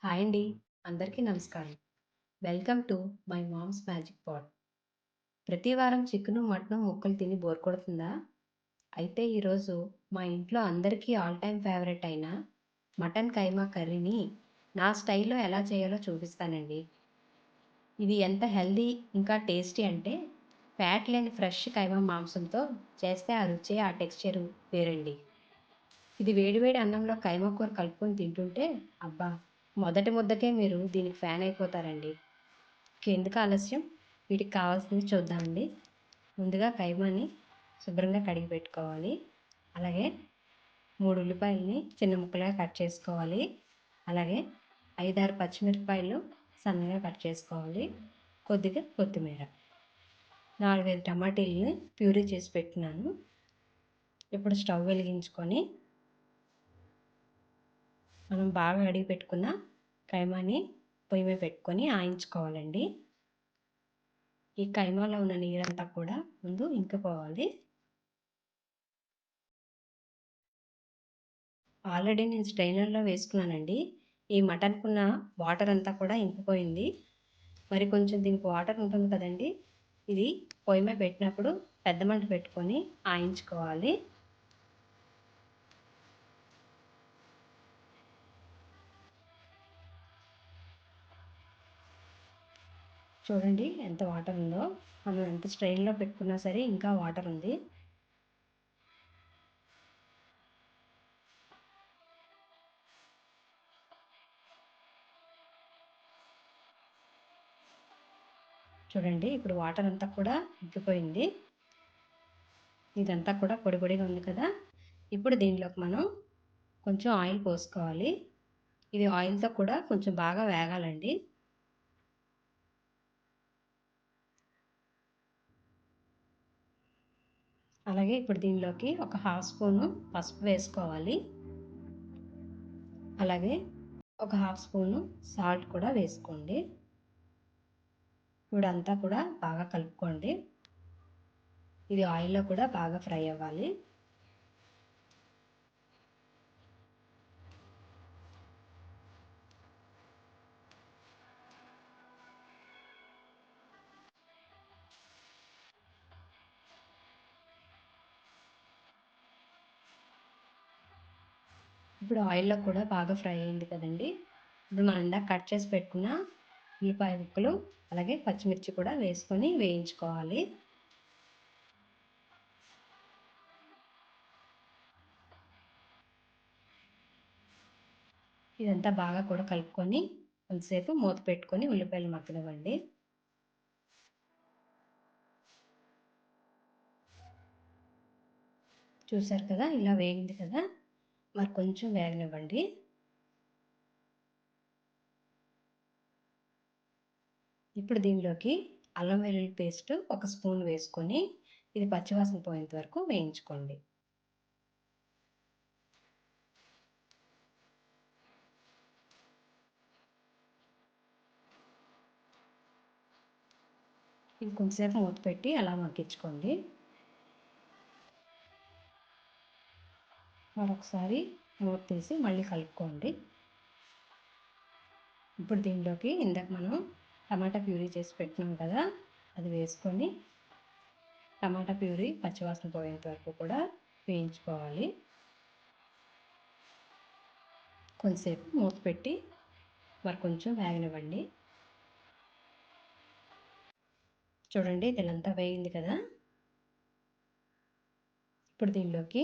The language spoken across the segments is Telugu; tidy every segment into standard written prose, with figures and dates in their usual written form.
హాయ్ అండి. అందరికీ నమస్కారం. Welcome to my mom's magic pot. ప్రతి వారం చికెను, మటను ముక్కలు తిని బోర్ కొడుతుందా? అయితే ఈరోజు మా ఇంట్లో అందరికీ ఆల్ టైమ్ ఫేవరెట్ అయిన మటన్ కైమా కర్రీని నా స్టైల్‌లో ఎలా చేయాలో చూపిస్తానండి. ఇది ఎంత హెల్తీ ఇంకా టేస్టీ అంటే ఫ్యాట్ లేని ఫ్రెష్ కైమా మాంసంతో చేస్తే ఆ రుచి, ఆ టెక్స్చరు వేరండి. ఇది వేడి వేడి అన్నంలో కైమా కూర కలుపుకొని తింటుంటే అబ్బా! మొదటి ముద్దకే మీరు దీనికి ఫ్యాన్ అయిపోతారండి. ఇంకెందుకు ఆలస్యం? వీటికి కావాల్సింది చూద్దామండి. ముందుగా కైమాని శుభ్రంగా కడిగి పెట్టుకోవాలి. అలాగే 3 ఉల్లిపాయలని చిన్న ముక్కలుగా కట్ చేసుకోవాలి. అలాగే 5, 6 పచ్చిమిరపకాయలు సన్నగా కట్ చేసుకోవాలి. కొద్దిగా కొత్తిమీర. 4, 5 టమాటీలని ప్యూరీ చేసి పెట్టుకున్నాను. ఇప్పుడు స్టవ్ వెలిగించుకొని మనం బాగా కడిగి పెట్టుకున్న కైమాని పొయ్యి మీద పెట్టుకొని ఆయించుకోవాలండి. ఈ కైమాలో ఉన్న నీరంతా కూడా ముందు ఇంకిపోవాలి. ఆల్రెడీ నేను స్ట్రైనర్‌లో వేసుకున్నానండి. ఈ మటన్‌కున్న వాటర్ అంతా కూడా ఇంకిపోయింది. మరి కొంచెం దీనికి వాటర్ ఉంటుంది కదండీ! ఇది పొయ్యి మీద పెట్టినప్పుడు పెద్ద మంట పెట్టుకొని ఆయించుకోవాలి. చూడండి ఎంత వాటర్ ఉందో. మనం ఎంత స్ట్రెయిన్‌లో పెట్టుకున్నా సరే ఇంకా వాటర్ ఉంది. చూడండి ఇప్పుడు వాటర్ అంతా కూడా ఇంకిపోయింది. ఇదంతా కూడా పొడి పొడిగా ఉంది కదా! ఇప్పుడు దీనిలోకి మనం కొంచెం ఆయిల్ పోసుకోవాలి. ఇది ఆయిల్‌తో కూడా కొంచెం బాగా వేగాలండి. అలాగే ఇప్పుడు దీనిలోకి ఒక హాఫ్ స్పూను పసుపు వేసుకోవాలి. అలాగే ఒక హాఫ్ స్పూను సాల్ట్ కూడా వేసుకోండి. ఇప్పుడంతా కూడా బాగా కలుపుకోండి. ఇది ఆయిల్‌లో కూడా బాగా ఫ్రై అవ్వాలి. ఇప్పుడు ఆయిల్‌లో కూడా బాగా ఫ్రై అయింది కదండీ! ఇప్పుడు మనం ఇందాక కట్ చేసి పెట్టుకున్న ఉల్లిపాయ ముక్కలు, అలాగే పచ్చిమిర్చి కూడా వేసుకొని వేయించుకోవాలి. ఇదంతా బాగా కూడా కలుపుకొని కొంతసేపు మూత పెట్టుకొని ఉల్లిపాయలు మగ్గనివ్వండి. చూసారు కదా! ఇలా వేగింది కదా! మరి కొంచెం వేగనివ్వండి. ఇప్పుడు దీనిలోకి అల్లం వెల్లుల్లి పేస్ట్ ఒక స్పూన్ వేసుకొని ఇది పచ్చివాసన పోయేంత వరకు వేయించుకోండి. ఇది కొంచెంసేపు మూత పెట్టి అలా మగ్గించుకోండి. మరొకసారి మూత తీసి మళ్ళీ కలుపుకోండి. ఇప్పుడు దీనిలోకి ఇందాక మనం టమాటా ప్యూరీ చేసి పెట్టినాం కదా! అది వేసుకొని టమాటా ప్యూరీ పచ్చివాసన పోయేంత వరకు కూడా వేయించుకోవాలి. కొంచెంసేపు మూత పెట్టి మరి కొంచెం వేగనివ్వండి. చూడండి ఇదంతా వేగింది కదా! ఇప్పుడు దీనిలోకి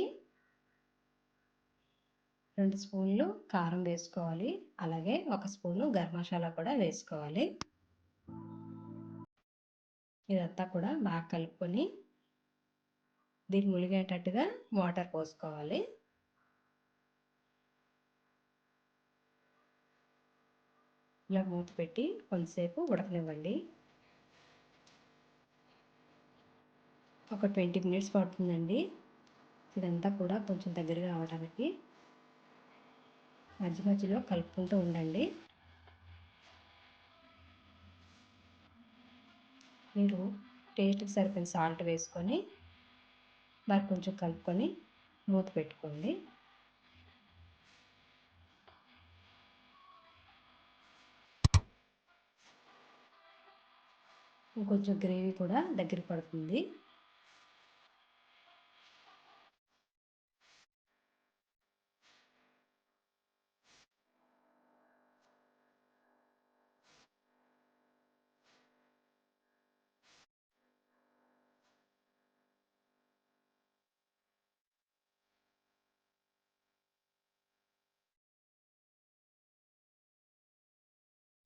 2 స్పూన్లు కారం వేసుకోవాలి. అలాగే ఒక స్పూను గరం మసాలా కూడా వేసుకోవాలి. ఇదంతా కూడా బాగా కలుపుకొని దీన్ని ములిగేటట్టుగా వాటర్ పోసుకోవాలి. ఇలా మూత పెట్టి కొంతసేపు ఉడకనివ్వండి. ఒక 20 మినిట్స్ పడుతుందండి. ఇదంతా కూడా కొంచెం దగ్గరగా అవ్వడానికి మధ్య మధ్యలో కలుపుకుంటూ ఉండండి. మీరు టేస్ట్‌కి సరిపోయిన సాల్ట్ వేసుకొని మరి కొంచెం కలుపుకొని మూత పెట్టుకోండి. ఇంకొంచెం గ్రేవీ కూడా దగ్గర పడుతుంది.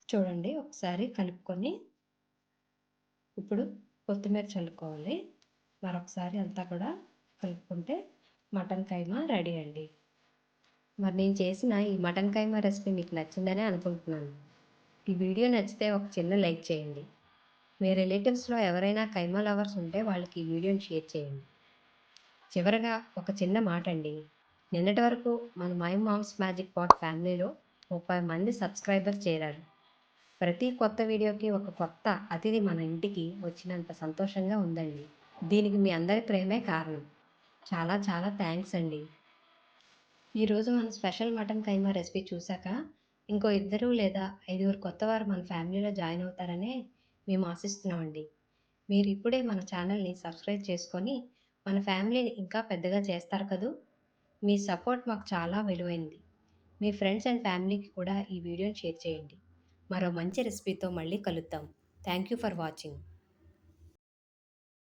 చూడండి ఒకసారి కలుపుకొని ఇప్పుడు కొత్తిమీర చల్లుకోవాలి. మరొకసారి అంతా కూడా కలుపుకుంటే మటన్ కైమా రెడీ అండి. మరి నేను చేసిన ఈ మటన్ కైమా రెసిపీ మీకు నచ్చిందనే అనుకుంటున్నాను. ఈ వీడియో నచ్చితే ఒక చిన్న లైక్ చేయండి. మీ రిలేటివ్స్లో ఎవరైనా కైమా లవర్స్ ఉంటే వాళ్ళకి ఈ వీడియోని షేర్ చేయండి. చివరగా ఒక చిన్న మాట అండి. నిన్నటి వరకు మన మై మామ్స్ మ్యాజిక్ పాట్ ఫ్యామిలీలో 30 మంది సబ్స్క్రైబర్స్ చేరారు. ప్రతి కొత్త వీడియోకి ఒక కొత్త అతిథి మన ఇంటికి వచ్చినంత సంతోషంగా ఉందండి. దీనికి మీ అందరి ప్రేమే కారణం. చాలా చాలా థ్యాంక్స్ అండి. ఈరోజు మన స్పెషల్ మటన్ కైమా రెసిపీ చూశాక ఇంకో 2 లేదా 5 కొత్తవారు మన ఫ్యామిలీలో జాయిన్ అవుతారనే మేము ఆశిస్తున్నామండి. మీరు ఇప్పుడే మన ఛానల్ని సబ్స్క్రైబ్ చేసుకొని మన ఫ్యామిలీని ఇంకా పెద్దగా చేస్తారు కదూ. మీ సపోర్ట్ మాకు చాలా విలువైంది. మీ ఫ్రెండ్స్ అండ్ ఫ్యామిలీకి కూడా ఈ వీడియోని షేర్ చేయండి. మరో మంచి రెసిపీతో మళ్ళీ కలుద్దాం. Thank you for watching.